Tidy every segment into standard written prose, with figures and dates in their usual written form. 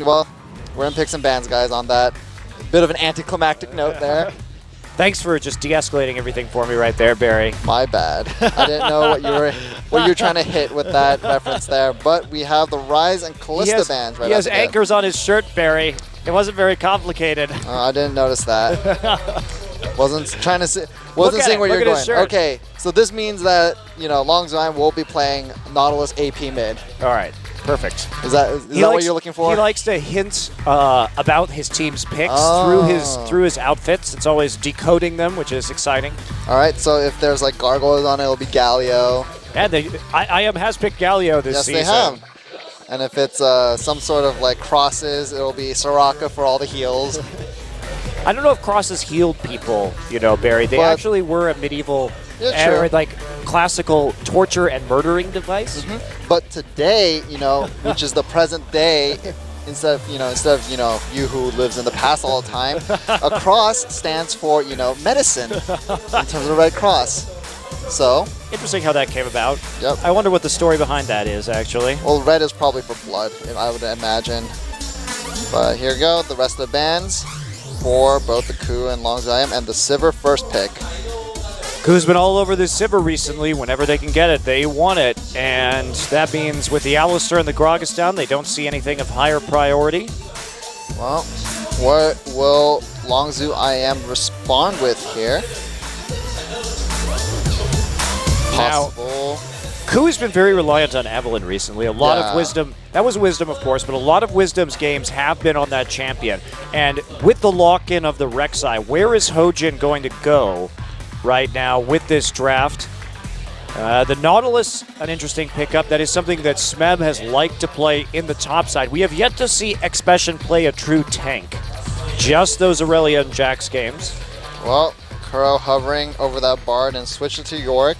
well, we're in picks and bans, guys, on that. Bit of an anticlimactic note there. Thanks for just de-escalating everything for me right there, Barry. My bad. I didn't know what you were trying to hit with that reference there. But we have the Rise and Callista bans right He has after that. anchors on his shirt, Barry. It wasn't very complicated. I didn't notice that. Wasn't trying to see. Wasn't seeing where you're going. Okay, so this means that Longzime will be playing Nautilus AP mid. All right, perfect. Is that what you're looking for? He likes to hint about his team's picks through his outfits. It's always decoding them, which is exciting. All right, so if there's like gargoyles on it, it'll be Galio. And IM has picked Galio this season. Yes, they have. And if it's some sort of like crosses, it'll be Soraka for all the heals. I don't know if crosses healed people, Barry. They actually were a medieval, like classical torture and murdering device. But today, which is the present day, instead of you who lives in the past all the time, a cross stands for medicine in terms of the Red Cross. So interesting how that came about. Yep. I wonder what the story behind that is, actually. Well, red is probably for blood, I would imagine. But here we go, the rest of the bans for both the KOO and Longzime, and the Sivir first pick. KOO's been all over this Sivir recently. Whenever they can get it, they want it. And that means with the Alistair and the Gragas down, they don't see anything of higher priority. Well, what will Longzhu IM respond with here? Possible. Now, KOO's been very reliant on Evelynn recently. A lot of Wisdom. That was Wisdom, of course, but a lot of Wisdom's games have been on that champion. And with the lock-in of the Rek'Sai, where is Hojin going to go right now with this draft? The Nautilus, an interesting pickup. That is something that Smeb has liked to play in the top side. We have yet to see Expression play a true tank. Just those Aurelia and Jax games. Well, Kuro hovering over that Bard and switch it to Yorick.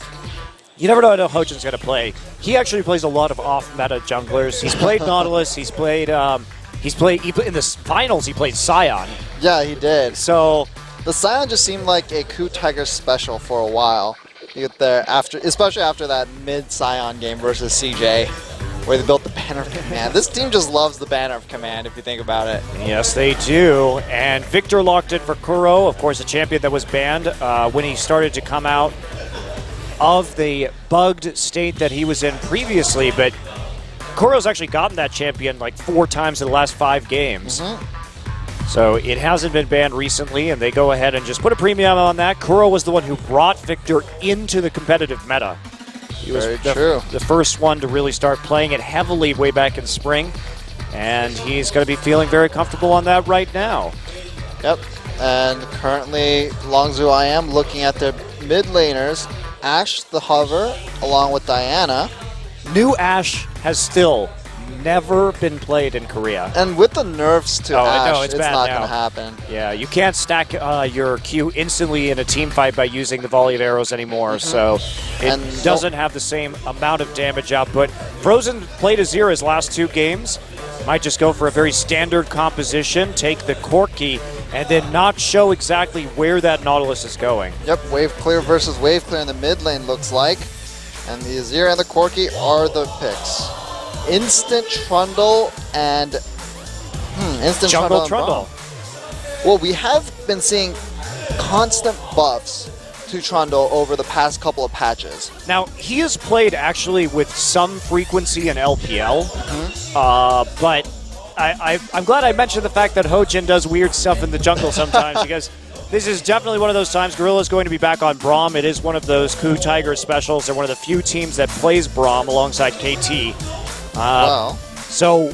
You never know how Hojin's going to play. He actually plays a lot of off-meta junglers. He's played Nautilus. He's played in the finals. He played Scion. Yeah, he did. So the Scion just seemed like a KOO Tiger special for a while. You get there especially after that mid Scion game versus CJ, where they built the Banner of Command. This team just loves the Banner of Command, if you think about it. Yes, they do. And Victor locked in for Kuro, of course, a champion that was banned when he started to come out of the bugged state that he was in previously, but Kuro's actually gotten that champion like 4 times in the last 5 games. So it hasn't been banned recently, and they go ahead and just put a premium on that. Kuro was the one who brought Victor into the competitive meta. He was the first one to really start playing it heavily way back in spring, and he's going to be feeling very comfortable on that right now. Yep, and currently Longzhu IM looking at their mid laners. Ashe the Hover, along with Diana. New Ashe has still never been played in Korea. And with the nerfs to Ashe, it's not going to happen. Yeah, you can't stack your Q instantly in a team fight by using the volley of arrows anymore, so it doesn't have the same amount of damage output. Frozen played Azir last 2 games. Might just go for a very standard composition, take the Corki, and then not show exactly where that Nautilus is going. Yep, wave clear versus wave clear in the mid lane looks like. And the Azir and the Corki are the picks. Instant Trundle and... Instant Trundle. Well, we have been seeing constant buffs to Trundle over the past couple of patches. Now, he has played actually with some frequency in LPL, but I'm glad I mentioned the fact that Hojin does weird stuff in the jungle sometimes, because this is definitely one of those times. Gorilla's going to be back on Braum. It is one of those KOO Tiger specials. They're one of the few teams that plays Braum alongside KT. So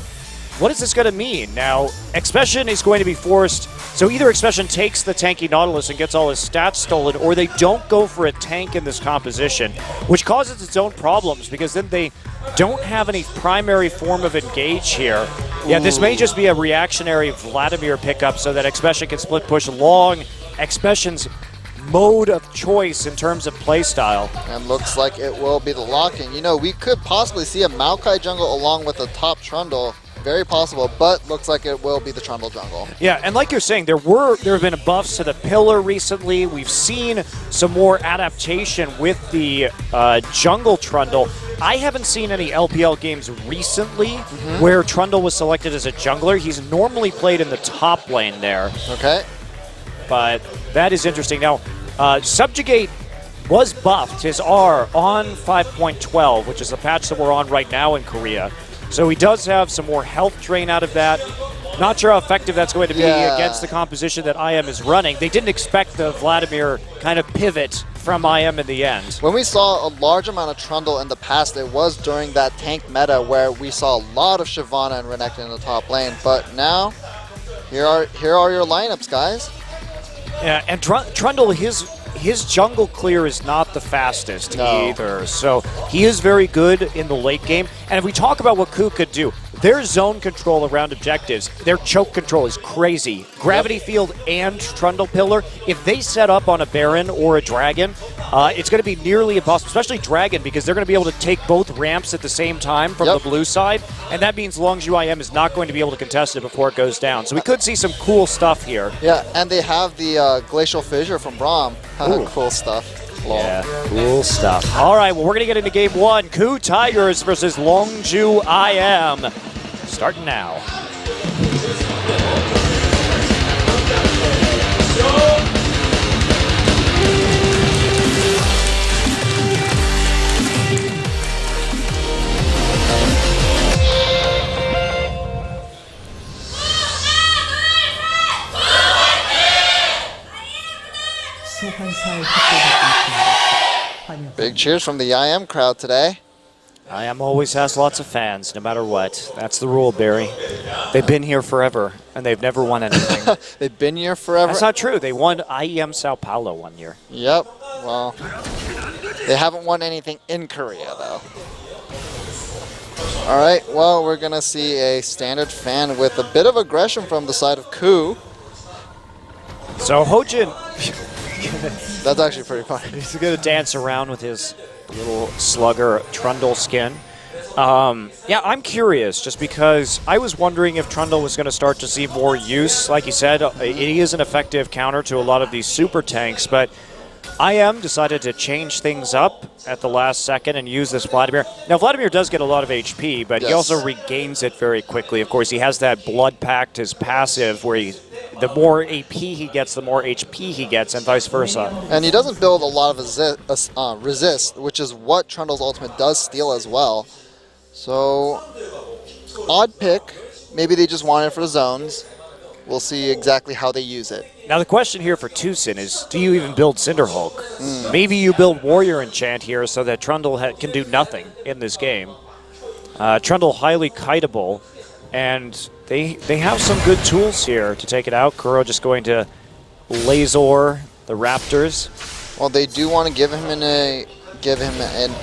what is this going to mean? Now, Expression is going to be forced. So either Expression takes the tanky Nautilus and gets all his stats stolen, or they don't go for a tank in this composition, which causes its own problems, because then they don't have any primary form of engage here. Yeah, this may just be a reactionary Vladimir pickup so that Expression can split push long. Expression's mode of choice in terms of playstyle. And looks like it will be the lock-in. We could possibly see a Maokai jungle along with a top Trundle very possible, but looks like it will be the Trundle jungle. Yeah, and like you're saying, there have been buffs to the pillar recently. We've seen some more adaptation with the jungle Trundle. I haven't seen any LPL games recently where Trundle was selected as a jungler. He's normally played in the top lane there. Okay. But that is interesting. Now, Subjugate was buffed, his R, on 5.12, which is the patch that we're on right now in Korea. So he does have some more health drain out of that. Not sure how effective that's going to be against the composition that IM is running. They didn't expect the Vladimir kind of pivot from IM in the end. When we saw a large amount of Trundle in the past, it was during that tank meta where we saw a lot of Shyvana and Renekton in the top lane. But now, here are your lineups, guys. Yeah, and Trundle, his jungle clear is not the fastest either. So he is very good in the late game. And if we talk about what KOO could do, their zone control around objectives, their choke control is crazy. Gravity Field and Trundle Pillar, if they set up on a Baron or a Dragon, it's going to be nearly impossible, especially Dragon, because they're going to be able to take both ramps at the same time from the blue side. And that means Longzhu IM is not going to be able to contest it before it goes down. So we could see some cool stuff here. Yeah, and they have the Glacial Fissure from Braum. Cool stuff. Yeah, cool stuff. All right, well, we're going to get into game one. KOO Tigers versus Longzhu IM. Starting now. Big cheers from the IM crowd today. IM always has lots of fans, no matter what. That's the rule, Barry. They've been here forever, and they've never won anything. They've been here forever? That's not true. They won IEM Sao Paulo one year. Yep. Well, they haven't won anything in Korea, though. All right. Well, we're going to see a standard fan with a bit of aggression from the side of KOO. So Hojin... That's actually pretty funny. He's going to dance around with his little slugger Trundle skin. Yeah, I'm curious just because I was wondering if Trundle was going to start to see more use. Like you said, it is an effective counter to a lot of these super tanks, but IM decided to change things up at the last second and use this Vladimir. Now, Vladimir does get a lot of HP, but he also regains it very quickly. Of course, he has that Blood Pact, his passive, where the more AP he gets, the more HP he gets, and vice versa. And he doesn't build a lot of resist, which is what Trundle's ultimate does steal as well. So, odd pick. Maybe they just want it for the zones. We'll see exactly how they use it. Now the question here for Tucson is, do you even build Cinderhulk? Maybe you build Warrior Enchant here so that Trundle can do nothing in this game. Trundle highly kiteable, and they have some good tools here to take it out. Kuro just going to laser the Raptors. Well, they do want to give him an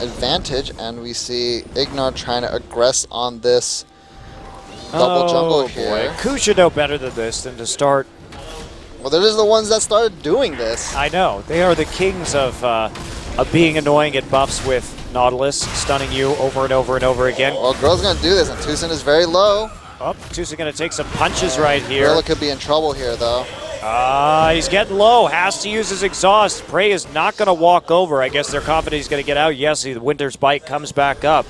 advantage, and we see Ignar trying to aggress on this double jungle here. KOO should know better than this than to start. Well, they're just the ones that started doing this. I know. They are the kings of being annoying at buffs with Nautilus, stunning you over and over and over again. Well, Grill's going to do this, and Tucson is very low. Oh, Tucson going to take some punches right here. Gorilla could be in trouble here, though. He's getting low. Has to use his exhaust. Prey is not going to walk over. I guess they're confident he's going to get out. Yes, the Winter's Bite comes back up.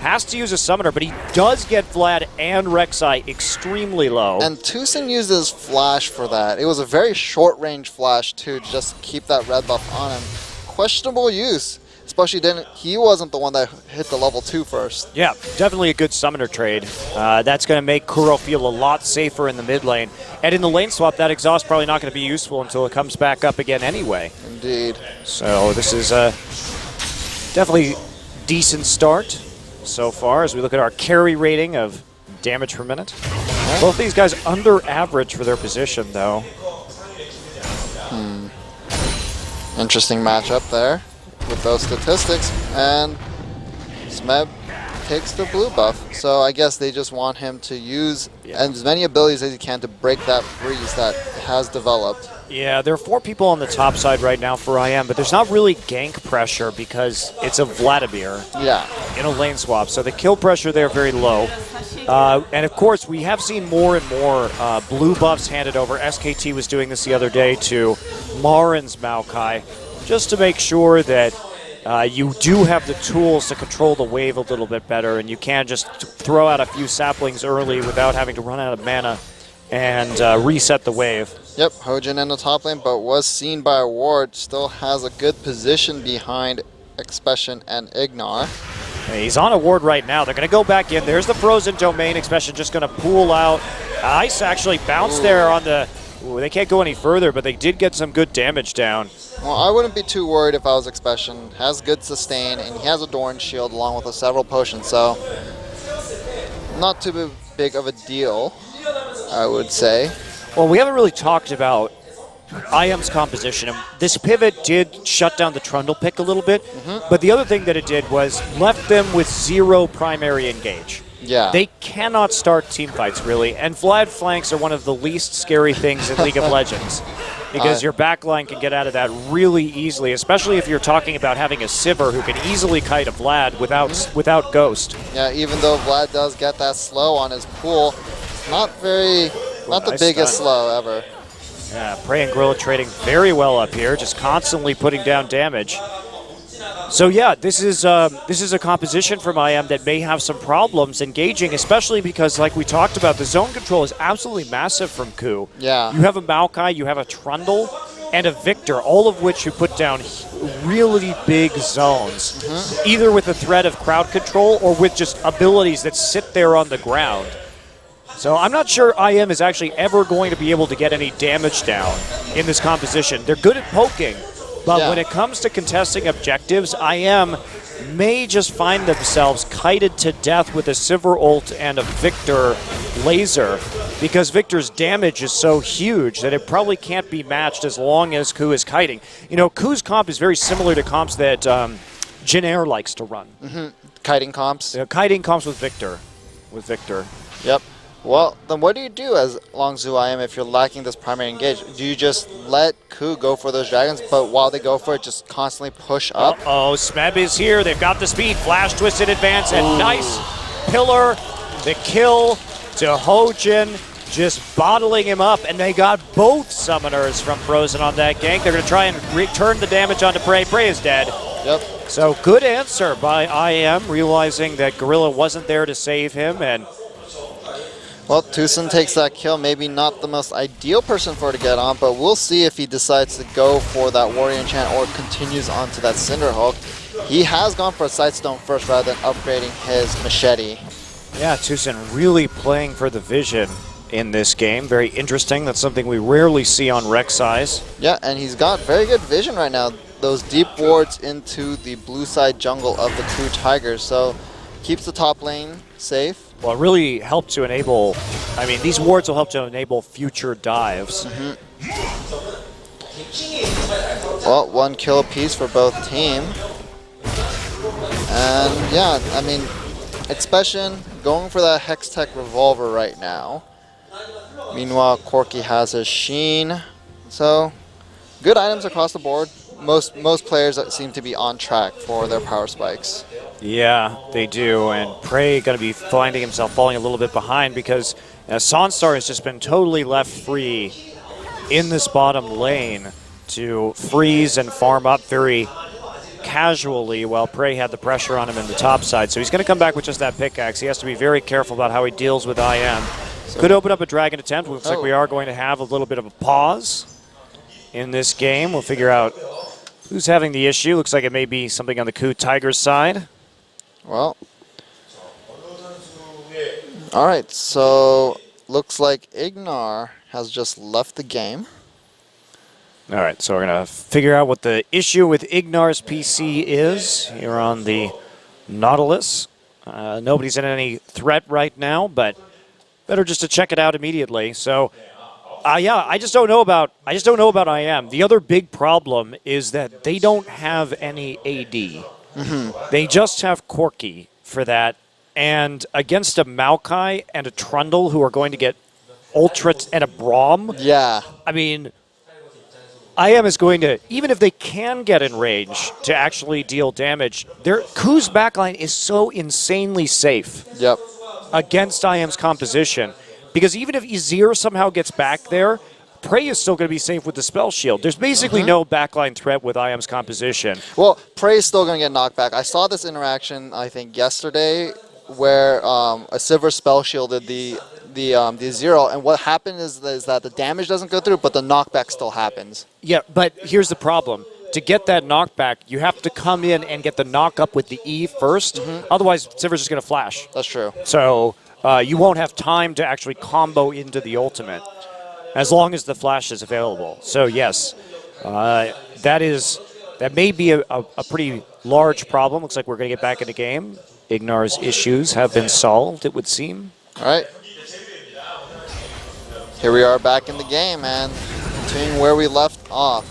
Has to use a summoner, but he does get Vlad and Rek'Sai extremely low. And Tucson uses flash for that. It was a very short-range flash, too, to just keep that red buff on him. Questionable use, especially he wasn't the one that hit the level 2 first. Yeah, definitely a good summoner trade. That's going to make Kuro feel a lot safer in the mid lane. And in the lane swap, that exhaust probably not going to be useful until it comes back up again anyway. Indeed. So this is a definitely decent start so far as we look at our carry rating of damage per minute. Both these guys under average for their position, though. Interesting matchup there with those statistics. And Smeb takes the blue buff. So I guess they just want him to use as many abilities as he can to break that freeze that has developed. Yeah, there are 4 people on the top side right now for IM, but there's not really gank pressure because it's a Vladimir in a lane swap. So the kill pressure there very low. And of course, we have seen more and more blue buffs handed over. SKT was doing this the other day to Marin's Maokai, just to make sure that you do have the tools to control the wave a little bit better, and you can just throw out a few saplings early without having to run out of mana and reset the wave. Yep, Hojin in the top lane, but was seen by a ward. Still has a good position behind Expression and Ignar. He's on a ward right now. They're going to go back in. There's the frozen domain. Expression just going to pool out. Ice actually bounced there on the... Ooh, they can't go any further, but they did get some good damage down. Well, I wouldn't be too worried if I was Expression. Has good sustain, and he has a Doran shield along with several potions, so not too big of a deal, I would say. Well, we haven't really talked about IM's composition. And this pivot did shut down the Trundle pick a little bit, but the other thing that it did was left them with 0 primary engage. Yeah. They cannot start team fights, really, and Vlad flanks are one of the least scary things in League of Legends because your backline can get out of that really easily, especially if you're talking about having a Sivir who can easily kite a Vlad without Ghost. Yeah, even though Vlad does get that slow on his pool, not the biggest slow ever. Yeah, Prey and Gorilla trading very well up here, just constantly putting down damage. So yeah, this is a composition from IM that may have some problems engaging, especially because, like we talked about, the zone control is absolutely massive from KOO. Yeah. You have a Maokai, you have a Trundle, and a Victor, all of which who put down really big zones, either with the threat of crowd control or with just abilities that sit there on the ground. So I'm not sure IM is actually ever going to be able to get any damage down in this composition. They're good at poking, but when it comes to contesting objectives, IM may just find themselves kited to death with a Sivir ult and a Victor laser, because Victor's damage is so huge that it probably can't be matched as long as KOO is kiting. You know, KOO's comp is very similar to comps that Jin Air likes to run. Kiting comps? Kiting comps with Victor. Yep. Well, then what do you do as Longzhu IM if you're lacking this primary engage? Do you just let KOO go for those dragons, but while they go for it, just constantly push up? Uh-oh, Smeb is here. They've got the speed. Flash twisted advance, and nice pillar. The kill to Hojin, just bottling him up, and they got both summoners from Frozen on that gank. They're going to try and return the damage onto Prey. Prey is dead. Yep. So good answer by IM, realizing that Gorilla wasn't there to save him, and well, Tucson takes that kill. Maybe not the most ideal person for it to get on, but we'll see if he decides to go for that Warrior Enchant or continues on to that Cinderhulk. He has gone for a Sightstone first rather than upgrading his Machete. Yeah, Tucson really playing for the vision in this game. Very interesting. That's something we rarely see on Rek'Sai's. Yeah, and he's got very good vision right now. Those deep wards into the blue side jungle of the KOO Tigers, so keeps the top lane safe. Well, it really helped to enable, I mean, these wards will help to enable future dives. Well, 1 kill apiece for both team. And yeah, I mean, Expression going for that Hextech Revolver right now. Meanwhile, Corki has his Sheen. So, good items across the board. Most players seem to be on track for their power spikes. Yeah, they do, and Prey going to be finding himself falling a little bit behind because Sonstar has just been totally left free in this bottom lane to freeze and farm up very casually while Prey had the pressure on him in the top side. So he's going to come back with just that pickaxe. He has to be very careful about how he deals with IM. Could open up a dragon attempt. Looks like we are going to have a little bit of a pause in this game. We'll figure out who's having the issue. Looks like it may be something on the KOO Tigers side. Well, all right, so looks like Ignar has just left the game. All right, so we're going to figure out what the issue with Ignar's PC is here on the Nautilus. Nobody's in any threat right now, but better just to check it out immediately. So, yeah, I just don't know about IM. The other big problem is that they don't have any AD. They just have Corki for that, and against a Maokai and a Trundle who are going to get Ultra and a Braum. Yeah. I mean, IM is going to, even if they can get in range to actually deal damage, KOO's backline is so insanely safe. Yep. against IM's composition. Because even if Azir somehow gets back there, Prey is still going to be safe with the spell shield. There's basically no backline threat with IM's composition. Well, Prey is still going to get knocked back. I saw this interaction, I think, yesterday, where a Silver spell shielded the Azir, and what happened is that the damage doesn't go through, but the knockback still happens. Yeah, but here's the problem. To get that knockback, you have to come in and get the knock up with the E first. Otherwise, Silver's just going to flash. That's true. So you won't have time to actually combo into the ultimate, as long as the flash is available. So yes, that may be a pretty large problem. Looks like we're going to get back in the game. Ignar's issues have been solved, it would seem. All right. Here we are back in the game, and continuing where we left off.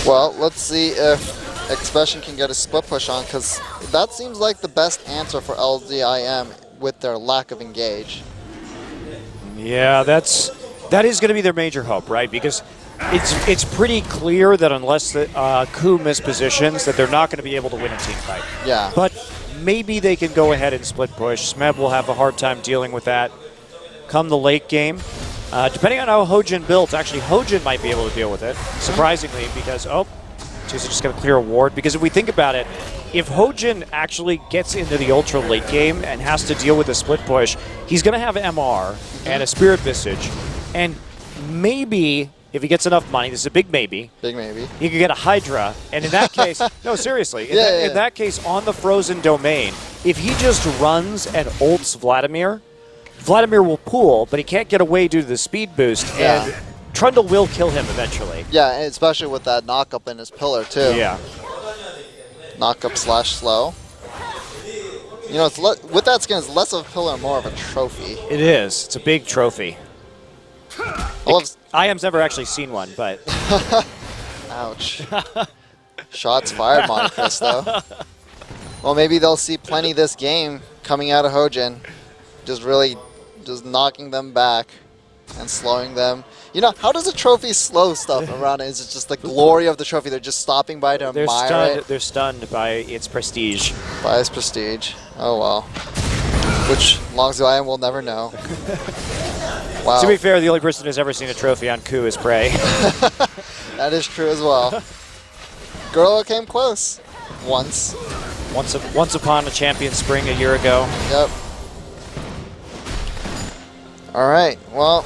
Well, let's see if Expression can get a split push on, because that seems like the best answer for LZIM with their lack of engage. Yeah, that is going to be their major hope, right? Because it's pretty clear that unless the KOO mispositions, that they're not going to be able to win a team fight. Yeah. But maybe they can go ahead and split push. Smeb will have a hard time dealing with that come the late game. Depending on how Hojin builds, actually Hojin might be able to deal with it, surprisingly, because, she's just going to clear a ward. Because if we think about it, if Hojin actually gets into the ultra late game and has to deal with a split push, he's going to have MR and a Spirit Visage. And maybe, if he gets enough money, this is a big maybe. Big maybe. He could get a Hydra. And in that case, no, seriously, in that case, on the frozen domain, if he just runs and ults Vladimir will pull, but he can't get away due to the speed boost, and Trundle will kill him eventually. Yeah, and especially with that knock-up in his pillar, too. Yeah. Knock-up / slow. You know, with that skin, it's less of a pillar and more of a trophy. It is. It's a big trophy. IM's never actually seen one, but... Ouch. Shots fired, Monocris, though. Well, maybe they'll see plenty this game coming out of Hojin. Just knocking them back and slowing them. You know, how does a trophy slow stuff around it? Is it just the glory of the trophy? They're just stopping by to admire it? They're stunned by its prestige. By its prestige. Oh, well. Which, long as I am, we'll never know. Wow. To be fair, the only person who's ever seen a trophy on KOO is Prey. That is true as well. Gorilla came close. Once. Once upon a champion spring a year ago. Yep. All right, well,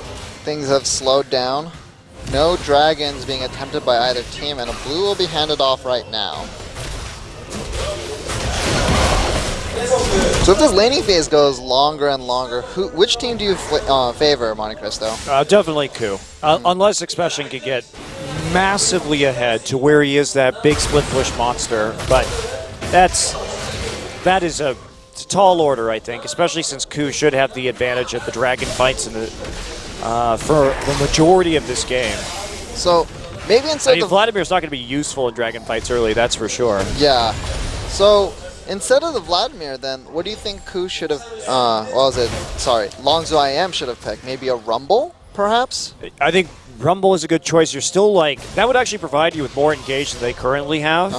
things have slowed down. No dragons being attempted by either team, and a blue will be handed off right now. So if this laning phase goes longer and longer, which team do you favor, Montecristo? Definitely KOO. Unless Expression could get massively ahead to where he is that big split push monster, but that is a tall order, I think, especially since KOO should have the advantage of the dragon fights in for the majority of this game. So maybe instead of Vladimir's not going to be useful in dragon fights early, that's for sure. Yeah. So instead of the Vladimir, then what do you think KOO should have? Longzhu IM should have picked. Maybe a Rumble, perhaps. I think Rumble is a good choice. You're still that would actually provide you with more engage than they currently have.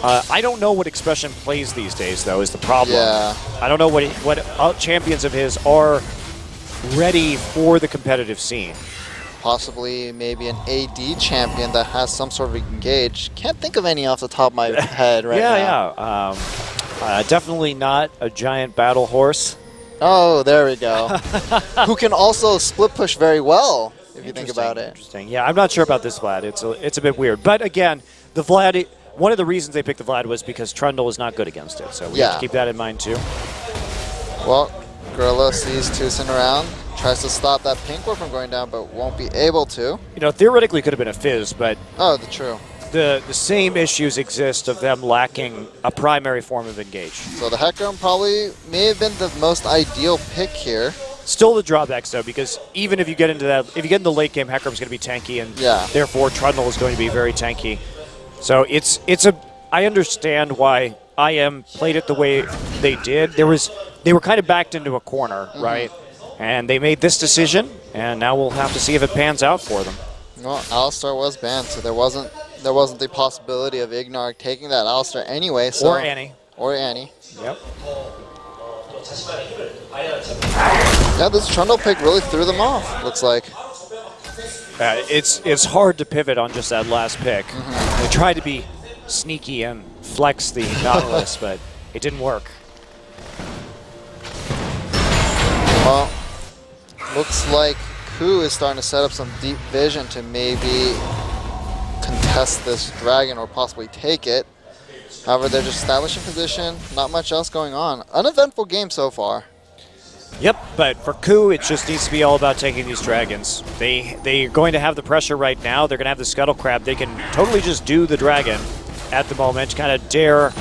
I don't know what Expression plays these days, though, is the problem. Yeah. I don't know what champions of his are ready for the competitive scene. Possibly maybe an AD champion that has some sort of engage. Can't think of any off the top of my head right now. Definitely not a giant battle horse. Oh, there we go. Who can also split push very well, if you think about it. Interesting. Yeah, I'm not sure about this Vlad. It's a bit weird. But again, the Vlad... One of the reasons they picked the Vlad was because Trundle is not good against it, so we have to keep that in mind too. Well, Gorilla sees Tucson around, tries to stop that pink ward from going down, but won't be able to. You know, theoretically could have been a Fizz, but true. The same issues exist of them lacking a primary form of engage. So the Hecarim probably may have been the most ideal pick here. Still the drawbacks though, because even if you get into that, if you get in the late game, Hecarim's going to be tanky, and therefore Trundle is going to be very tanky. So I understand why IM played it the way they did. They were kind of backed into a corner, right? And they made this decision, and now we'll have to see if it pans out for them. Well, Alistar was banned, so there wasn't the possibility of Ignar taking that Alistar anyway. So. Or Annie. Or Annie. Yep. Yeah, this Trundle pick really threw them off, looks like. It's hard to pivot on just that last pick. They tried to be sneaky and flex the Nautilus, but it didn't work. Well, looks like KOO is starting to set up some deep vision to maybe contest this dragon or possibly take it. However, they're just establishing position, not much else going on. Uneventful game so far. Yep, but for KOO, it just needs to be all about taking these dragons. They're going to have the pressure right now. They're going to have the Scuttle Crab. They can totally just do the dragon at the moment, kind of dare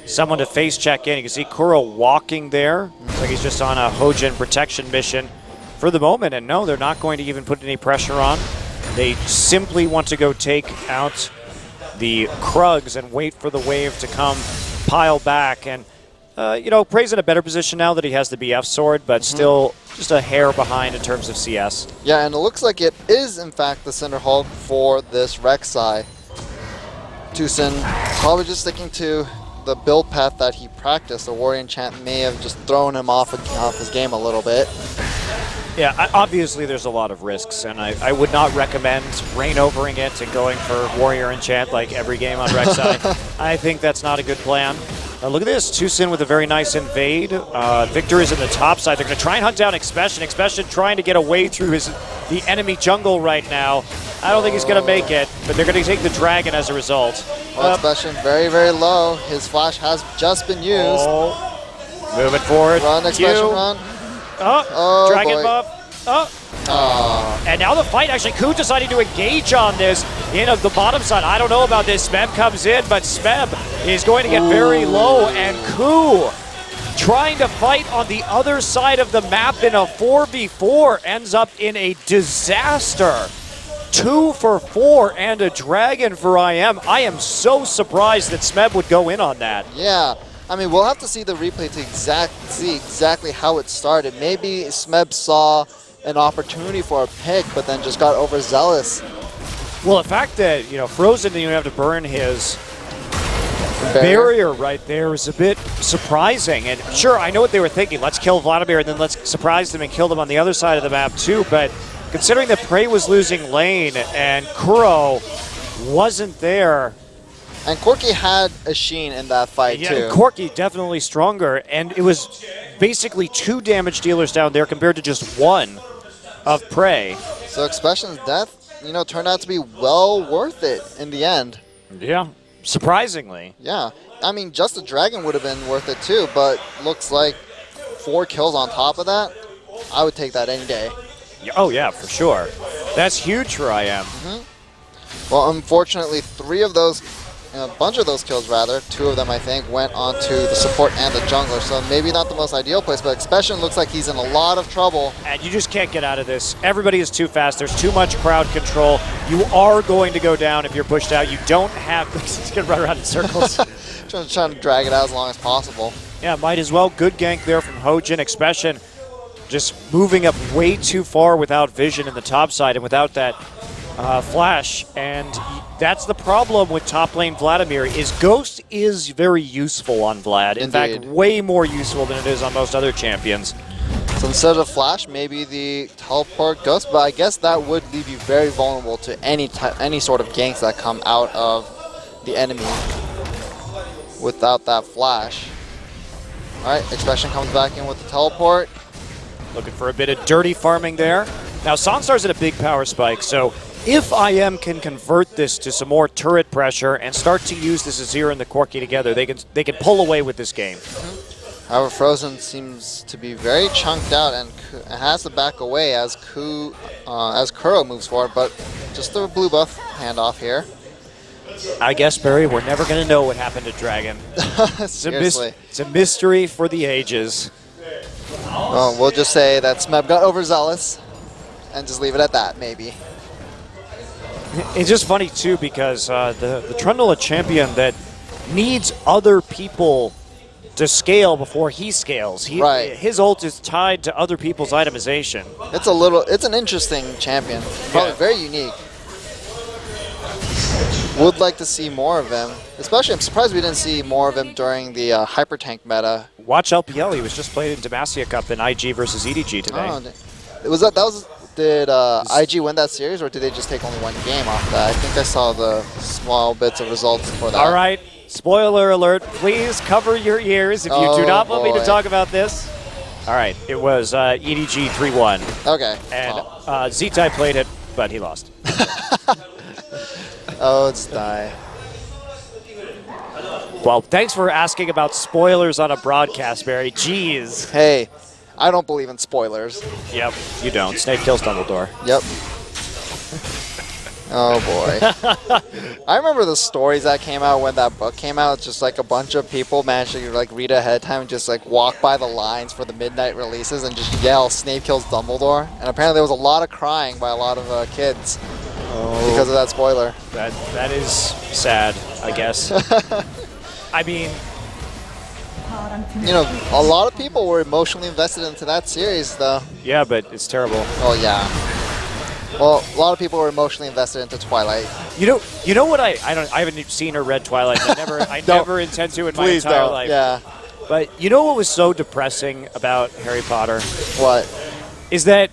someone to face check in. You can see Kuro walking there. Looks like he's just on a Hojin protection mission for the moment. And no, they're not going to even put any pressure on. They simply want to go take out the Krugs and wait for the wave to come pile back. And you know, Prey's in a better position now that he has the BF sword, but still just a hair behind in terms of CS. Yeah, and it looks like it is, in fact, the Cinder Hulk for this Rek'Sai. Tucson probably just sticking to the build path that he practiced. The Warrior Enchant may have just thrown him off his game a little bit. Yeah, obviously there's a lot of risks, and I would not recommend rain overing it and going for Warrior Enchant like every game on Rek'Sai. I think that's not a good plan. Look at this, Tucson with a very nice invade. Victor is in the top side. They're going to try and hunt down Expression. Expression trying to get away through the enemy jungle right now. I don't think he's going to make it, but they're going to take the dragon as a result. Well, Expression very, very low. His flash has just been used. Oh, moving forward. Run, Expression, run. Oh, dragon boy. buff. Oh. And now the fight, actually, KOO deciding to engage on this in the bottom side. I don't know about this. Smeb comes in, but Smeb is going to get very low, and KOO trying to fight on the other side of the map in a 4v4 ends up in a disaster. 2 for 4 and a dragon for IM. I am so surprised that Smeb would go in on that. Yeah. I mean, we'll have to see the replay to see exactly how it started. Maybe Smeb saw an opportunity for a pick, but then just got overzealous. Well, the fact that, you know, Frozen didn't even have to burn his barrier right there is a bit surprising. And sure, I know what they were thinking. Let's kill Vladimir and then let's surprise them and kill them on the other side of the map too. But considering that Prey was losing lane and Kuro wasn't there. And Corki had a Sheen in that fight too. Corki definitely stronger. And it was basically 2 damage dealers down there compared to just 1 of Prey. So Expression's death, you know, turned out to be well worth it in the end. Yeah, surprisingly. Yeah, I mean, just a dragon would have been worth it too, but looks like 4 kills on top of that. I would take that any day. Oh yeah, for sure. That's huge for IM. Well, unfortunately, a bunch of those kills rather, 2 of them I think, went onto the support and the jungler, so maybe not the most ideal place, but Expression looks like he's in a lot of trouble. And you just can't get out of this. Everybody is too fast. There's too much crowd control. You are going to go down if you're pushed out. You don't have... He's going to run around in circles. trying to drag it out as long as possible. Yeah, might as well. Good gank there from Hojin. Expression just moving up way too far without vision in the top side and without that flash. And that's the problem with top lane Vladimir, is Ghost is very useful on Vlad. In fact, way more useful than it is on most other champions. So instead of flash, maybe the teleport Ghost, but I guess that would leave you very vulnerable to any sort of ganks that come out of the enemy without that flash. Alright, Expression comes back in with the teleport. Looking for a bit of dirty farming there. Now, Sonstar's at a big power spike, so if IM can convert this to some more turret pressure and start to use this Azir and the Corki together, they can pull away with this game. However, Frozen seems to be very chunked out and has to back away as Kuro moves forward, but just the blue buff handoff here. I guess, Barry, we're never going to know what happened to Dragon. Seriously. It's a mystery for the ages. Well, we'll just say that Smeb got overzealous and just leave it at that, maybe. It's just funny, too, because the Trundle, a champion that needs other people to scale before he scales. Right. His ult is tied to other people's itemization. It's an interesting champion. Probably very unique. Would like to see more of him. Especially, I'm surprised we didn't see more of him during the Hyper Tank meta. Watch LPL. He was just played in Demacia Cup in IG versus EDG today. Did IG win that series, or did they just take only one game off that? I think I saw the small bits of results for that. All right. Spoiler alert. Please cover your ears if you do not want me to talk about this. All right. It was EDG 3-1. Okay. And Z-Type played it, but he lost. Oh, it's die. Well, thanks for asking about spoilers on a broadcast, Barry. Jeez. Hey, I don't believe in spoilers. Yep, you don't. Snape kills Dumbledore. Yep. Oh, boy. I remember the stories that came out when that book came out. It's just like a bunch of people managed to like read ahead of time and just like walk by the lines for the midnight releases and just yell, Snape kills Dumbledore. And apparently there was a lot of crying by a lot of kids because of that spoiler. That is sad, I guess. I mean, you know, a lot of people were emotionally invested into that series, though. Yeah, but it's terrible. Oh yeah. Well, a lot of people were emotionally invested into Twilight. You know what? I haven't seen or read Twilight. I never intend to in my entire life. Yeah. But you know what was so depressing about Harry Potter? What? Is that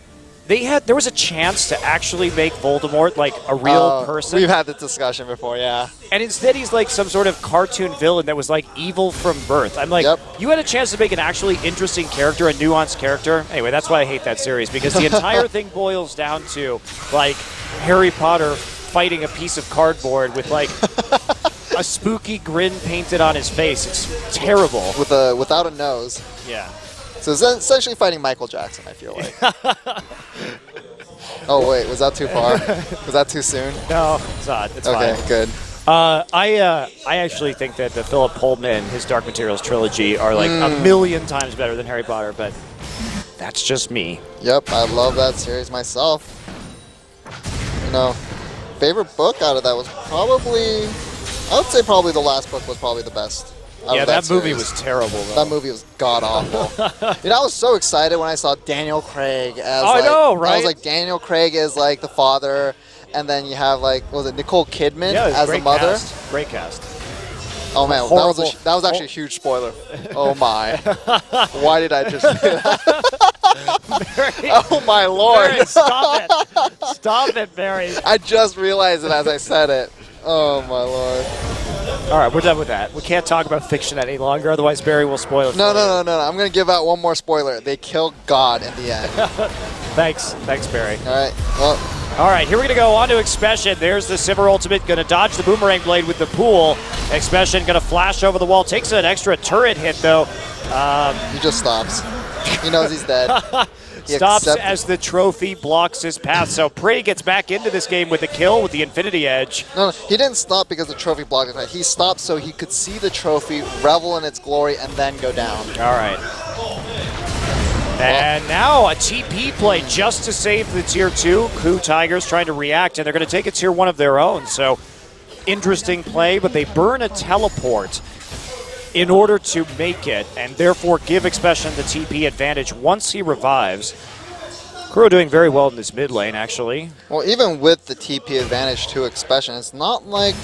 there was a chance to actually make Voldemort like a real person. We've had this discussion before, yeah. And instead he's like some sort of cartoon villain that was like evil from birth. I'm like, you had a chance to make an actually interesting character, a nuanced character. Anyway, that's why I hate that series, because the entire thing boils down to like Harry Potter fighting a piece of cardboard with like a spooky grin painted on his face. It's terrible. Without a nose. Yeah. So it's essentially fighting Michael Jackson, I feel like. Oh, wait, was that too far? Was that too soon? No, it's not. It's fine. Okay, good. I actually think that the Philip Pullman, his Dark Materials trilogy, are like a million times better than Harry Potter, but that's just me. Yep, I love that series myself. You know, favorite book out of that was probably, I would say probably the last book was probably the best. Yeah, that movie was terrible, though. That movie was god-awful. You know, I was so excited when I saw Daniel Craig as I know, right? I was like, Daniel Craig is like the father, and then you have like, what was it, Nicole Kidman as the mother? Cast. Great cast. Oh man, that was actually a huge spoiler. Oh my. Why did I just say that? Barry, oh my lord. Barry, stop it. Stop it, Barry. I just realized it as I said it. Oh my lord. All right, we're done with that. We can't talk about fiction any longer, otherwise Barry will spoil it. No. I'm going to give out one more spoiler. They kill God in the end. Thanks, Barry. All right, well. All right, here we're going to go on to Expression. There's the Sivir ultimate, going to dodge the Boomerang Blade with the pool. Expression going to flash over the wall, takes an extra turret hit, though. He just stops. He knows he's dead. Stops as the trophy blocks his path. So Prey gets back into this game with a kill with the Infinity Edge. No, he didn't stop because the trophy blocked his path. He stopped so he could see the trophy, revel in its glory, and then go down. All right. And now a TP play just to save the Tier 2. KOO Tigers trying to react, and they're going to take a Tier 1 of their own. So interesting play, but they burn a teleport in order to make it, and therefore give Expression the TP advantage once he revives. KOO doing very well in this mid lane, actually. Well, even with the TP advantage to Expression, it's not like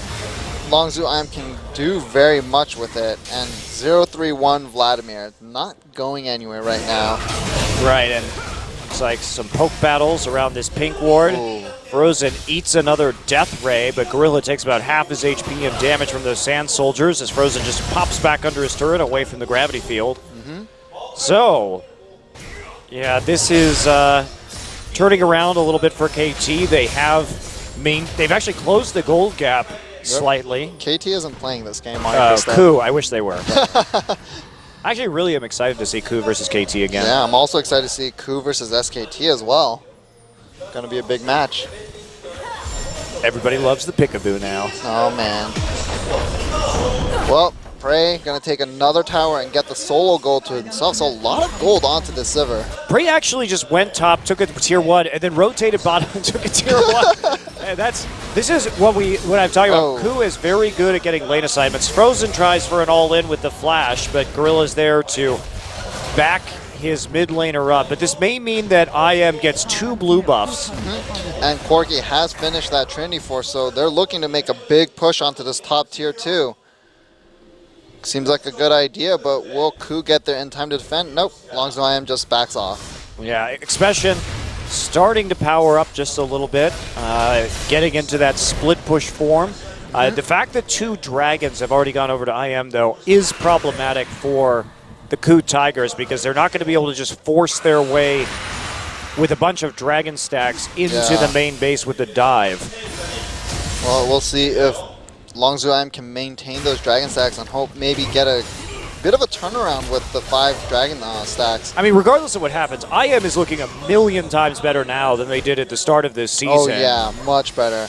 Longzhu IM can do very much with it, and 0-3-1 Vladimir not going anywhere right now. Right, and it's like some poke battles around this pink ward. Ooh. Frozen eats another Death Ray, but Gorilla takes about half his HP and damage from those Sand Soldiers as Frozen just pops back under his turret away from the gravity field. So, yeah, this is turning around a little bit for KT. They've actually closed the gold gap slightly. KT isn't playing this game. KOO, I wish they were. I actually really am excited to see KOO versus KT again. Yeah, I'm also excited to see KOO versus SKT as well. Going to be a big match. Everybody loves the Peekaboo now. Oh, man. Well, Prey going to take another tower and get the solo gold to himself. So a lot of gold onto the Sivir. Prey actually just went top, took a Tier 1, and then rotated bottom and took a Tier 1. And this is what I'm talking about. KOO is very good at getting lane assignments. Frozen tries for an all-in with the flash, but Gorilla's there to back his mid laner up, but this may mean that IM gets 2 blue buffs. And Corki has finished that Trinity Force, so they're looking to make a big push onto this top tier 2. Seems like a good idea, but will KOO get there in time to defend? Nope, Longzhu IM just backs off. Yeah, Expression starting to power up just a little bit, getting into that split push form. The fact that 2 dragons have already gone over to IM, though, is problematic for the KOO Tigers because they're not going to be able to just force their way with a bunch of dragon stacks into the main base with the dive. Well, we'll see if Longzhu IM can maintain those dragon stacks and hope maybe get a bit of a turnaround with the 5 dragon stacks. I mean, regardless of what happens, IM is looking a million times better now than they did at the start of this season. Oh yeah, much better.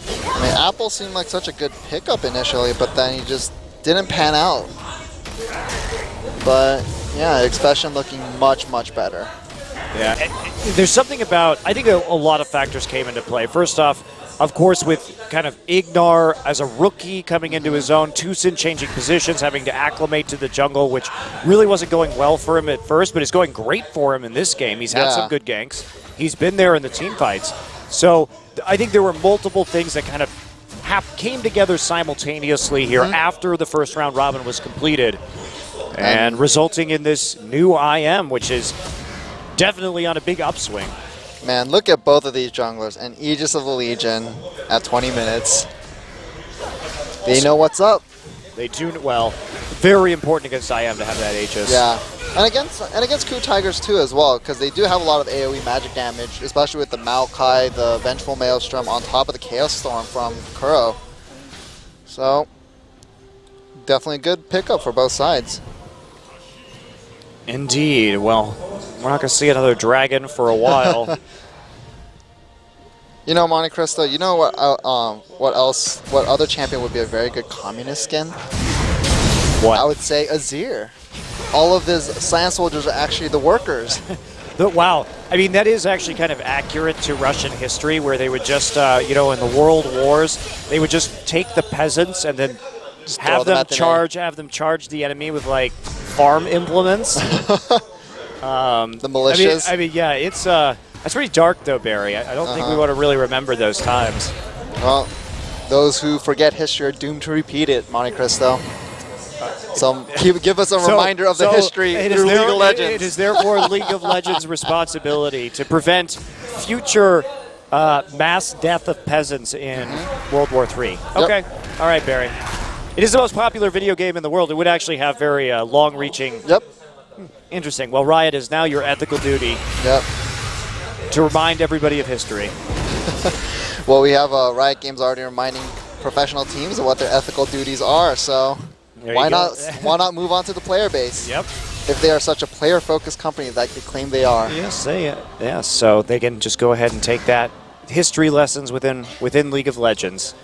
I mean, Apple seemed like such a good pickup initially, but then he just didn't pan out. But yeah, Expression looking much, much better. Yeah, there's something about, I think a lot of factors came into play. First off, of course, with kind of Ignar as a rookie coming into his own, Tucson changing positions, having to acclimate to the jungle, which really wasn't going well for him at first, but it's going great for him in this game. He's had some good ganks. He's been there in the team fights. So I think there were multiple things that kind of came together simultaneously here after the first round robin was completed and resulting in this new IM, which is definitely on a big upswing. Man, look at both of these junglers and Aegis of the Legion at 20 minutes. They know what's up. They do well. Very important against IM to have that Aegis. Yeah, and against KOO Tigers too as well, because they do have a lot of AoE magic damage, especially with the Maokai, the Vengeful Maelstrom on top of the Chaos Storm from Kuro. So definitely a good pickup for both sides. Indeed. Well, we're not going to see another dragon for a while. You know, Monte Cristo, you know what other champion would be a very good communist skin? What? I would say Azir. All of his science soldiers are actually the workers. Wow. I mean, that is actually kind of accurate to Russian history, where they would just, you know, in the world wars, they would just take the peasants and then just have them charge the enemy with, like, farm implements. The militias. I mean, yeah, it's that's pretty dark, though, Barry. I don't think we want to really remember those times. Well, those who forget history are doomed to repeat it, Monte Cristo. So give us a reminder of the history through League of Legends. It is therefore League of Legends' responsibility to prevent future mass death of peasants in World War III. Okay. Yep. All right, Barry. It is the most popular video game in the world. It would actually have very long-reaching... Yep. Interesting. Well, Riot is now your ethical duty to remind everybody of history. Well, we have Riot Games already reminding professional teams of what their ethical duties are, so why not move on to the player base? Yep. If they are such a player-focused company that they claim they are. Yes, so they can just go ahead and take that history lessons within League of Legends.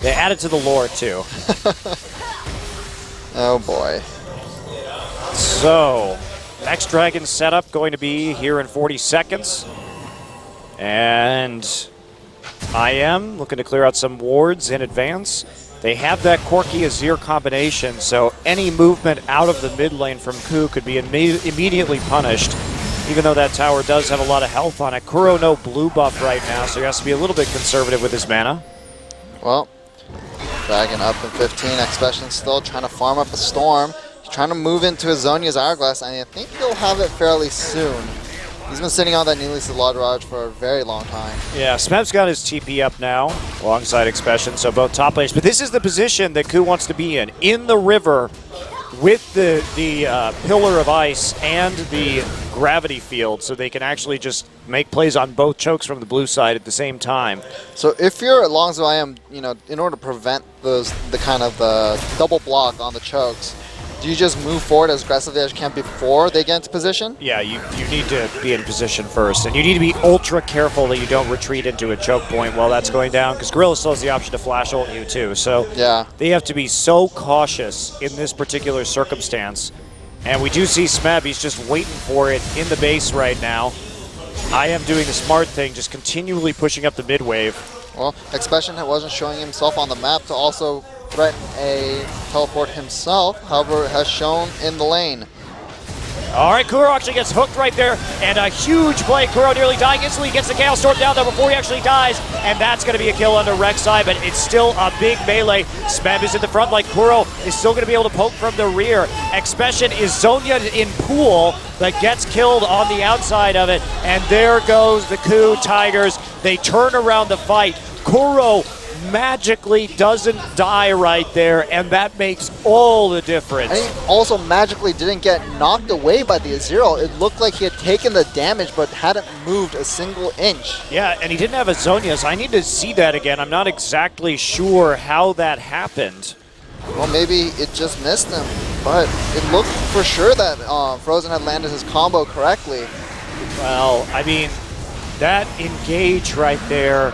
They added to the lore, too. Oh, boy. So, next dragon setup going to be here in 40 seconds. And IM looking to clear out some wards in advance. They have that Corki Azir combination, so any movement out of the mid lane from KOO could be immediately punished, even though that tower does have a lot of health on it. Kuro no blue buff right now, so he has to be a little bit conservative with his mana. Well, Dragon up in 15, Expression still trying to farm up a Storm. He's trying to move into his Zhonya's Hourglass, and I think he'll have it fairly soon. He's been sitting on that Neely's Ladraj for a very long time. Yeah, Smeb's got his TP up now, alongside Expression, so both top lanes. But this is the position that KOO wants to be in the river, with the Pillar of Ice and the Gravity Field, so they can actually just make plays on both chokes from the blue side at the same time. So if you're at Longzhu IM, you know, in order to prevent the double block on the chokes, do you just move forward as aggressively as you can before they get into position? Yeah, you need to be in position first, and you need to be ultra careful that you don't retreat into a choke point while that's going down, because Gorilla still has the option to flash ult you too. So yeah, they have to be so cautious in this particular circumstance. And we do see Smeb, he's just waiting for it in the base right now. I am doing the smart thing, just continually pushing up the mid wave. Well, Expression wasn't showing himself on the map to also threaten a teleport himself, however, has shown in the lane. All right, Kuro actually gets hooked right there, and a huge play. Kuro nearly dying instantly, gets the Chaos Storm down there before he actually dies, and that's going to be a kill under Rek'Sai, but it's still a big melee. Smeb is in the front, like Kuro is still going to be able to poke from the rear. Expression is Zonya in pool, but gets killed on the outside of it, and there goes the KOO Tigers. They turn around the fight. Kuro magically doesn't die right there, and that makes all the difference. And he also magically didn't get knocked away by the Azero. It looked like he had taken the damage but hadn't moved a single inch. Yeah, and he didn't have a Zonya, so I need to see that again. I'm not exactly sure how that happened. Well, maybe it just missed him, but it looked for sure that Frozen had landed his combo correctly. Well, I mean, that engage right there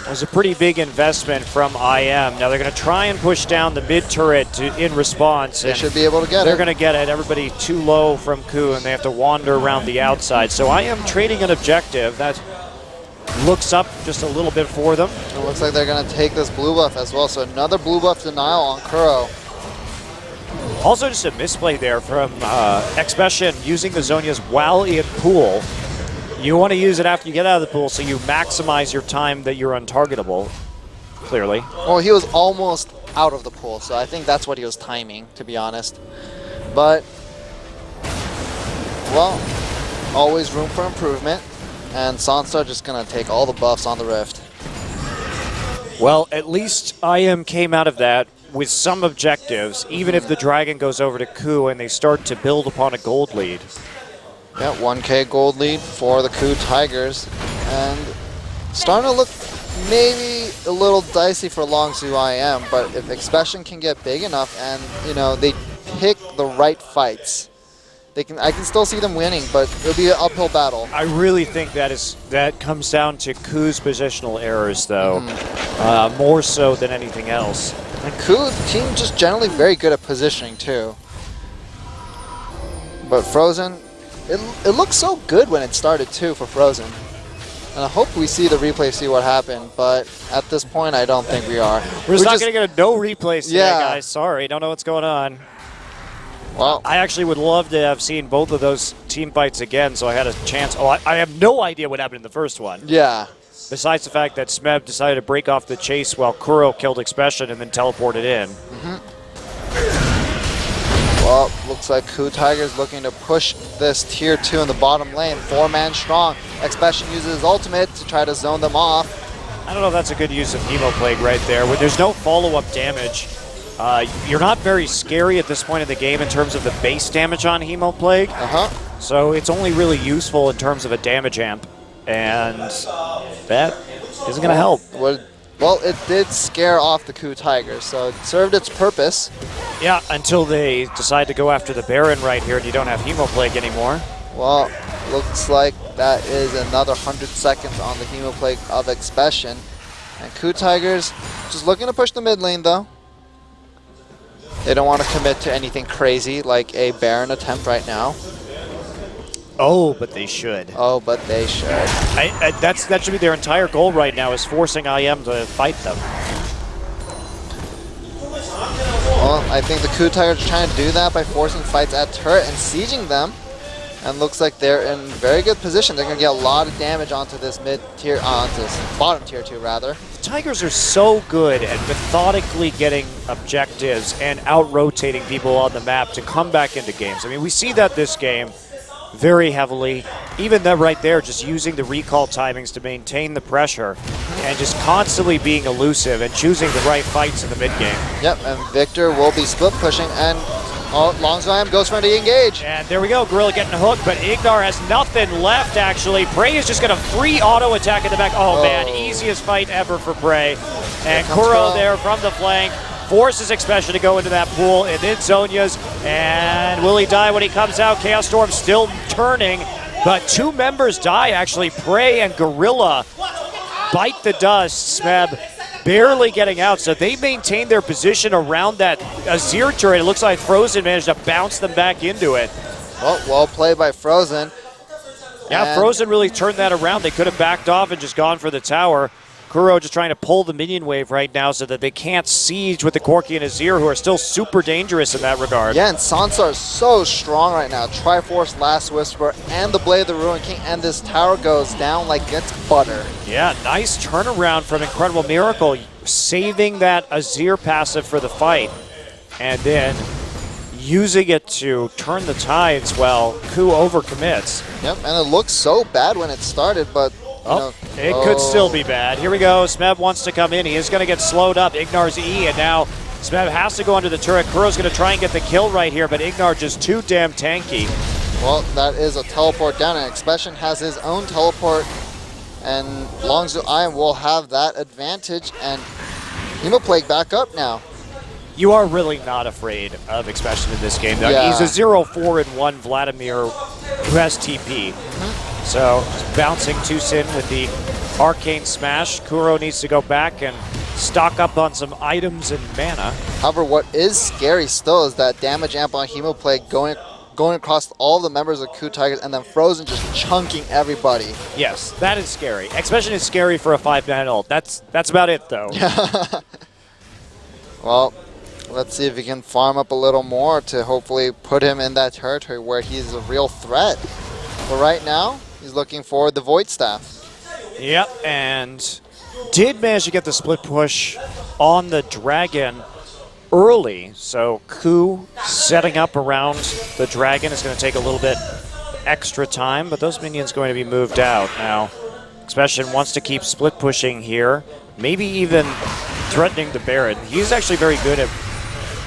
was a pretty big investment from IM. Now they're going to try and push down the mid turret in response. They should be able to get it. They're going to get it. Everybody too low from KOO, and they have to wander around the outside. So IM trading an objective. That looks up just a little bit for them. It looks like they're going to take this blue buff as well. So another blue buff denial on Kuro. Also just a misplay there from Expression using the Zonias while in pool. You want to use it after you get out of the pool, so you maximize your time that you're untargetable, clearly. Well, he was almost out of the pool, so I think that's what he was timing, to be honest. But, well, always room for improvement, and Sansa just going to take all the buffs on the Rift. Well, at least IM came out of that with some objectives, even if the Dragon goes over to KOO and they start to build upon a gold lead. Yeah, 1K gold lead for the KOO Tigers, and starting to look maybe a little dicey for Longzhu IM, but if Expression can get big enough and, you know, they pick the right fights, I can still see them winning, but it'll be an uphill battle. I really think that comes down to KOO's positional errors, though, more so than anything else. And KOO, the team just generally very good at positioning, too. But Frozen, it looked so good when it started, too, for Frozen. And I hope we see the replay, see what happened, but at this point, I don't think we are. We're just not going to get a no replays today, Yeah. guys. Sorry, don't know what's going on. Well, I actually would love to have seen both of those team fights again, so I had a chance. Oh, I have no idea what happened in the first one. yeah. Besides the fact that Smeb decided to break off the chase while Kuro killed Expression and then teleported in. Well, looks like KOO Tigers looking to push this tier 2 in the bottom lane. 4-man strong. Expression uses his ultimate to try to zone them off. I don't know if that's a good use of Hemoplague right there. When there's no follow-up damage, you're not very scary at this point in the game in terms of the base damage on Hemoplague. So it's only really useful in terms of a damage amp. And that isn't going to help. Well, it did scare off the KOO Tigers, so it served its purpose. Yeah, until they decide to go after the Baron right here and you don't have Hemoplague anymore. Well, looks like that is another 100 seconds on the Hemoplague of Expression. And KOO Tigers just looking to push the mid lane, though. They don't want to commit to anything crazy like a Baron attempt right now. Oh, but they should. Oh, but they should. That should be their entire goal right now, is forcing IM to fight them. Well, I think the KOO Tigers are trying to do that by forcing fights at turret and sieging them. And looks like they're in very good position. They're going to get a lot of damage onto this mid-tier, onto this bottom tier 2, rather. The Tigers are so good at methodically getting objectives and out-rotating people on the map to come back into games. I mean, we see that this game very heavily. Even that right there, just using the recall timings to maintain the pressure and just constantly being elusive and choosing the right fights in the mid-game. Yep, and Victor will be split pushing, and Longzhu goes for the engage. And there we go, Gorilla getting hooked, but Ignar has nothing left, actually. Prey is just going to free auto attack in the back. Oh, man, easiest fight ever for Prey. And Kuro there from the flank forces Expression to go into that pool, and then Zonya's. And will he die when he comes out? Chaos Storm still turning, but two members die, actually. Prey and Gorilla bite the dust. Smeb barely getting out, so they maintain their position around that Azir turret. It looks like Frozen managed to bounce them back into it. Well played by Frozen. Yeah, Frozen really turned that around. They could have backed off and just gone for the tower. KOO just trying to pull the minion wave right now so that they can't siege with the Corki and Azir, who are still super dangerous in that regard. Yeah, and Sansa is so strong right now. Triforce, Last Whisper, and the Blade of the Ruined King, and this tower goes down like it's butter. Yeah, nice turnaround from Incredible Miracle, saving that Azir passive for the fight, and then using it to turn the tides while KOO overcommits. Yep, and it looks so bad when it started, but it could still be bad. Here we go. Smeb wants to come in. He is going to get slowed up. Ignar's E, and now Smeb has to go under the turret. KOO's going to try and get the kill right here, but Ignar just too damn tanky. Well, that is a teleport down, and Expression has his own teleport, and Longzhu Iron will have that advantage, and Hemoplague back up now. You are really not afraid of Expression in this game, though. Yeah. He's a 0-4-1 Vladimir who has TP. So, just bouncing too soon with the Arcane Smash. KOO needs to go back and stock up on some items and mana. However, what is scary still is that damage amp on Hemoplague going across all the members of KOO Tigers, and then Frozen just chunking everybody. Yes, that is scary. Expression is scary for a 5-man ult. That's about it, though. Well, let's see if he can farm up a little more to hopefully put him in that territory where he's a real threat. But right now, he's looking for the Void Staff. Yep, and did manage to get the split push on the Dragon early. So KOO setting up around the Dragon is going to take a little bit extra time, but those minions going to be moved out. Now, Expression wants to keep split pushing here, maybe even threatening the Baron. He's actually very good at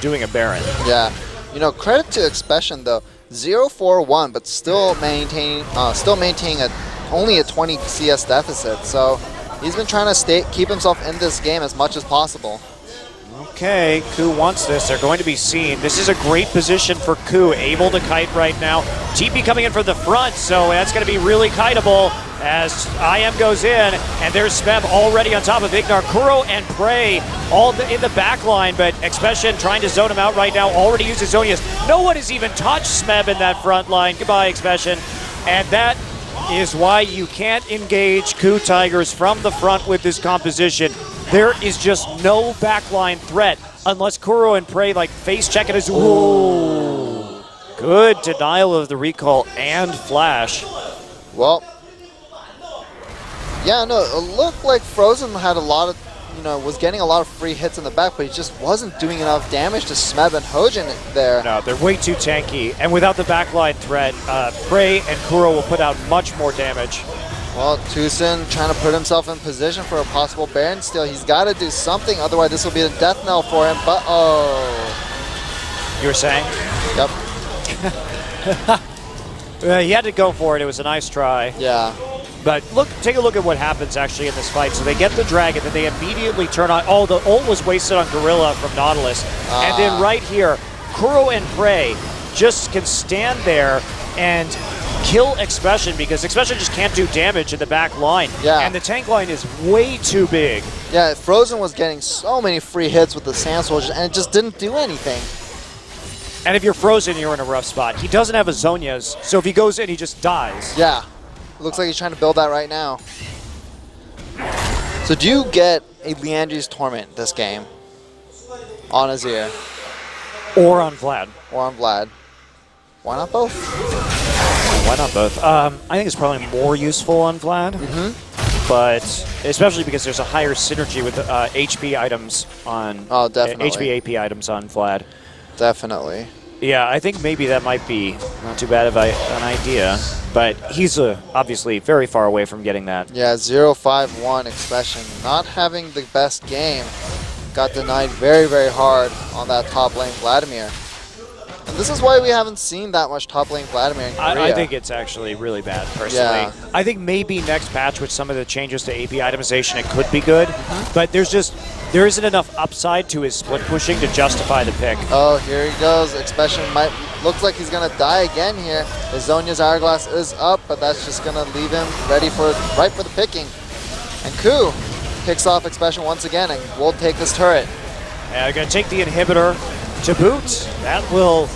doing a Baron. Yeah, credit to Expression though. 0-4-1, but still maintaining only a 20 CS deficit. So he's been trying to keep himself in this game as much as possible. Okay, KOO wants this. They're going to be seen. This is a great position for KOO, able to kite right now. TP coming in from the front, so that's going to be really kiteable as IM goes in, and there's Smeb already on top of Ignar. KOO and Prey all in the back line, but Expression trying to zone him out right now, already uses Zonius. No one has even touched Smeb in that front line. Goodbye, Expression. And that is why you can't engage KOO Tigers from the front with this composition. There is just no backline threat unless KOO and Prey face check it as ooh. Good denial of the recall and flash. Well, yeah, no, it looked like Frozen had a lot of, was getting a lot of free hits in the back, but he just wasn't doing enough damage to Smeb and Hojin there. No, they're way too tanky, and without the backline threat, Prey and KOO will put out much more damage. Well, Tucson trying to put himself in position for a possible Baron steal. He's got to do something, otherwise this will be a death knell for him, but oh. You were saying? Yep. He had to go for it. It was a nice try. Yeah. But take a look at what happens actually in this fight. So they get the Dragon, then they immediately turn on. Oh, the ult was wasted on Gorilla from Nautilus. And then right here, KOO and Prey just can stand there and kill Expression because Expression just can't do damage in the back line. Yeah. And the tank line is way too big. Yeah, Frozen was getting so many free hits with the Sand Soldiers, and it just didn't do anything. And if you're Frozen, you're in a rough spot. He doesn't have a Zonia's, so if he goes in, he just dies. Yeah. Looks like he's trying to build that right now. So do you get a Liandry's Torment this game? On Azir? Or on Vlad. Or on Vlad? Why not both? Why not both? I think it's probably more useful on Vlad. But especially because there's a higher synergy with HP items on... Oh, definitely. HP AP items on Vlad. Definitely. Yeah, I think maybe that might be not too bad of an idea. But he's obviously very far away from getting that. Yeah, 0-5-1 Expression. Not having the best game. Got denied very, very hard on that top lane Vladimir. And this is why we haven't seen that much top lane Vladimir in Korea. I think it's actually really bad, personally. Yeah. I think maybe next patch with some of the changes to AP itemization, it could be good. But there isn't enough upside to his split pushing to justify the pick. Oh, here he goes. Expression looks like he's going to die again here. His Zonia's Hourglass is up, but that's just going to leave him right for the picking. And KOO picks off Expression once again and will take this turret. They're going to take the inhibitor to boot. That will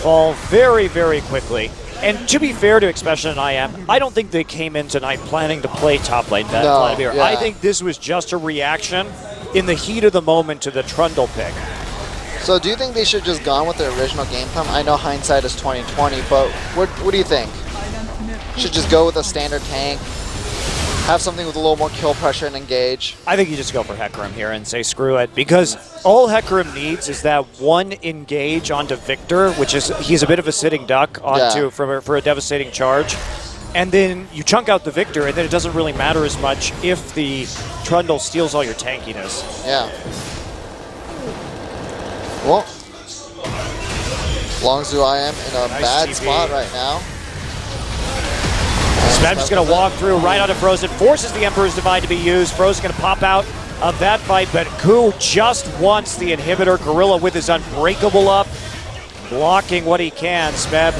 fall very, very quickly. And to be fair to Expression and I don't think they came in tonight planning to play top lane. No, yeah. I think this was just a reaction in the heat of the moment to the Trundle pick. So do you think they should just gone with the original game plan? I know hindsight is 20/20, but what do you think? Should just go with a standard tank, have something with a little more kill pressure and engage? I think you just go for Hecarim here and say screw it, because all Hecarim needs is that one engage onto Victor, which is he's a bit of a sitting duck onto for a devastating charge. And then you chunk out the Victor, and then it doesn't really matter as much if the Trundle steals all your tankiness. Yeah. Well, Longzhu I am in a bad spot right now. Smeb just going to walk through right onto Frozen, forces the Emperor's Divide to be used. Frozen going to pop out of that fight, but KOO just wants the inhibitor. Gorilla with his Unbreakable up, blocking what he can. Smeb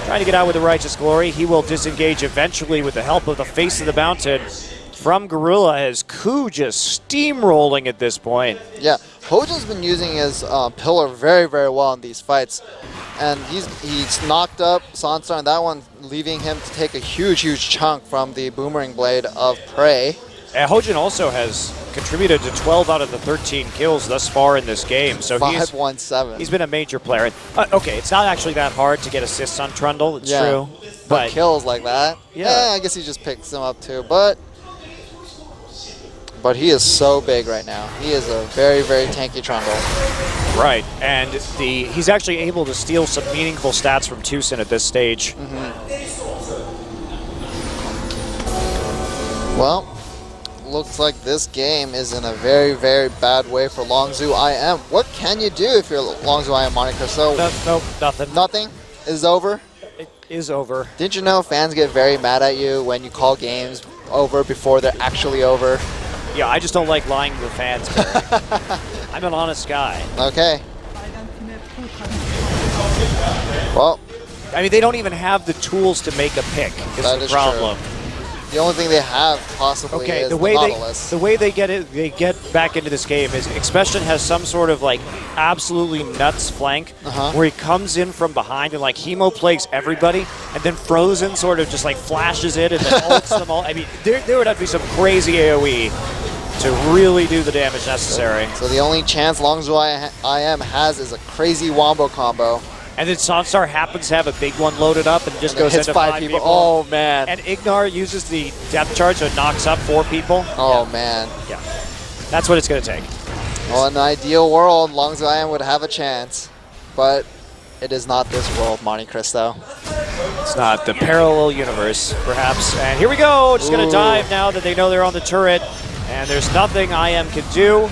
trying to get out with the Righteous Glory. He will disengage eventually with the help of the Face of the Mountain from Gorilla, as KOO just steamrolling at this point. Yeah, Hojin's been using his pillar very, very well in these fights. And he's knocked up Sansar on that one, leaving him to take a huge, huge chunk from the Boomerang Blade of Prey. And Hojin also has contributed to 12 out of the 13 kills thus far in this game. So 5-1-7. He's been a major player. Okay, it's not actually that hard to get assists on Trundle, it's true. But kills like that, yeah, I guess he just picks them up too. But he is so big right now. He is a very, very tanky Trundle. Right, and he's actually able to steal some meaningful stats from Tucson at this stage. Well, looks like this game is in a very, very bad way for Longzhu IM. What can you do if you're Longzhu IM, Monica? So nope, nothing. Nothing is over? It is over. Didn't you know fans get very mad at you when you call games over before they're actually over? Yeah, I just don't like lying to the fans. I'm an honest guy. Okay. Well, I mean, they don't even have the tools to make a pick. Is the problem. True. The only thing they have possibly is the Nautilus. The way they get back into this game is Expression has some sort of like absolutely nuts flank where he comes in from behind and like Hemo plagues everybody, and then Frozen sort of just like flashes it and then ults them all. I mean, there would have to be some crazy AoE to really do the damage necessary. So the only chance Longzhu IM has is a crazy wombo combo. And then Sansar happens to have a big one loaded up and just goes hits into 5 people. Oh, man. And Ignar uses the depth charge, so it knocks up 4 people. Oh, man. Yeah. That's what it's going to take. Well, in the ideal world, Longzhu IM would have a chance. But it is not this world, Monte Cristo. It's not the parallel universe, perhaps. And here we go. Just going to dive now that they know they're on the turret. And there's nothing IM can do.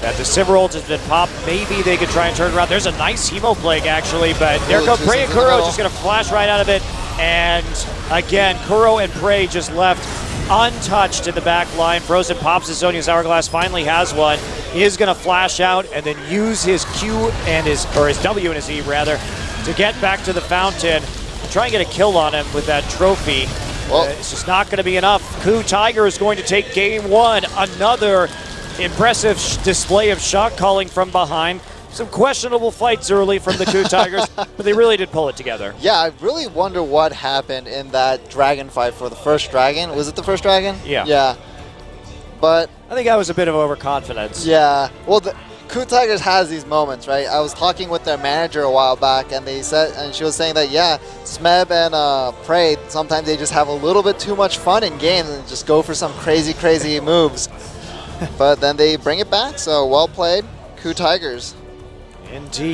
That the Civrolds has been popped. Maybe they could try and turn around. There's a nice Hemo Plague, actually, but there go Prey and Kuro just going to flash right out of it. And again, Kuro and Prey just left untouched in the back line. Frozen pops his Zonia's Hourglass, finally has one. He is going to flash out and then use his Q and his W and his E, rather, to get back to the fountain. Try and get a kill on him with that trophy. It's just not going to be enough. KOO Tiger is going to take game 1. Another impressive display of shot calling from behind. Some questionable fights early from the KOO Tigers, but they really did pull it together. Yeah, I really wonder what happened in that dragon fight for the first dragon. Was it the first dragon? Yeah. Yeah. But I think that was a bit of overconfidence. Yeah. Well, the KOO Tigers has these moments, right? I was talking with their manager a while back, and she was saying that, yeah, Smeb and Prey, sometimes they just have a little bit too much fun in games and just go for some crazy, crazy moves. But then they bring it back, so well played, KOO Tigers. Indeed.